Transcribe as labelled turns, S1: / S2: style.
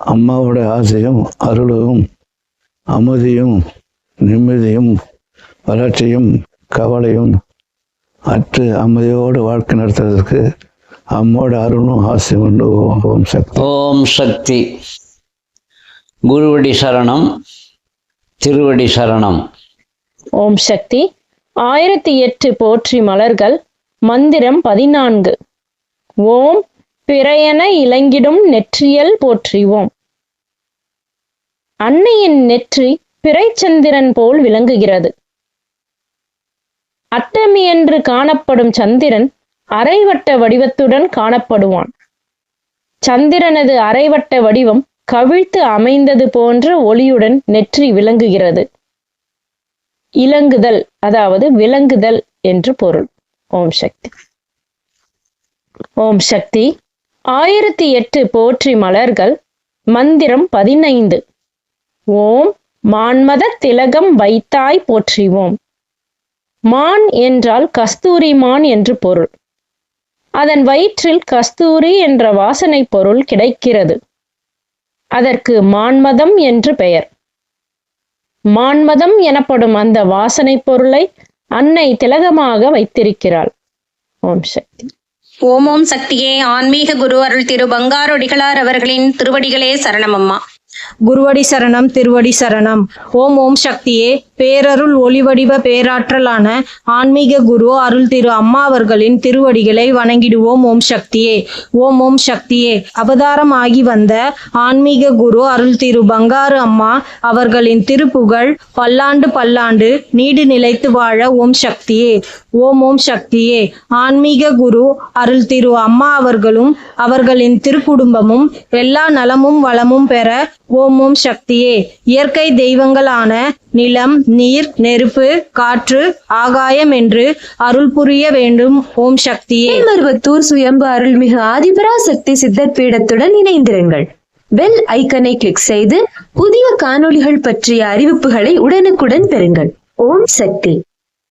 S1: அம்மாவோட ஆசையும் அருளும் அமைதியும் நிம்மதியும் வளர்ச்சியும் கவலையும் அற்று அமைதியோடு வாழ்க்கை நடத்துறதுக்கு அம்மோட அருளும் ஆசையும் உண்டு. ஓம் சக்தி.
S2: ஓம் சக்தி. குருவடி சரணம், திருவடி சரணம்.
S3: ஓம் சக்தி. 1008 போற்றி மலர்கள். மந்திரம் 14. ஓம் பிறையென இலங்கிடும் நெற்றியல் போற்றிவோம். அன்னையின் நெற்றி பிறைச்சந்திரன் போல் விளங்குகிறது. அட்டமி என்று காணப்படும் சந்திரன் அரைவட்ட வடிவத்துடன் காணப்படுவான். சந்திரனது அரைவட்ட வடிவம் கவிழ்த்து அமைந்தது போன்ற ஒளியுடன் நெற்றி விளங்குகிறது. இலங்குதல், அதாவது விளங்குதல் என்று பொருள். ஓம் சக்தி. ஓம் சக்தி. 1008 போற்றி மலர்கள். மந்திரம் 15. ஓம் மான்மத திலகம் வைத்தாய் போற்றிவோம். மான் என்றால் கஸ்தூரி மான் என்று பொருள். அதன் வயிற்றில் கஸ்தூரி என்ற வாசனை பொருள் கிடைக்கிறது. அதற்கு மான்மதம் என்று பெயர். மான்மதம் எனப்படும் அந்த வாசனை பொருளை அன்னை திலகமாக வைத்திருக்கிறாள். ஓம் சக்தி.
S4: ஓம் சக்தியே. ஆன்மீக குரு அருள் திரு பங்காரொடிகளார் அவர்களின் திருவடிகளே சரணமம்மா.
S5: குருவடி சரணம், திருவடி சரணம். ஓம் சக்தியே. பேரருள் ஒளிவடிவ பேராற்றலான ஆன்மீக குரு அருள் திரு அம்மா அவர்களின் திருவடிகளை வணங்கிடுவோம். ஓம் சக்தியே. ஓம் சக்தியே. அவதாரம் ஆகி வந்த ஆன்மீக குரு அருள் திரு பங்காரு அம்மா அவர்களின் திருப்புகழ் பல்லாண்டு பல்லாண்டு நீடு நிலைத்து வாழ. ஓம் சக்தியே. ஓம் சக்தியே. ஆன்மீக குரு அருள் திரு அம்மா அவர்களும் அவர்களின் திருக்குடும்பமும் எல்லா நலமும் வளமும் பெற. ஓம் சக்தியே. இயற்கை தெய்வங்களான நிலம், நீர், நெருப்பு, காற்று, ஆகாயம் என்று அருள் புரிய வேண்டும். ஓம் சக்தியே.
S6: மருவத்தூர் சுயம்பு அருள்மிகு ஆதிபராசக்தி சித்தர் பீடத்துடன் இணைந்திருங்கள். பெல் ஐக்கனை கிளிக் செய்து புதிய காணொளிகள் பற்றிய அறிவிப்புகளை உடனுக்குடன் பெறுங்கள். ஓம் சக்தி.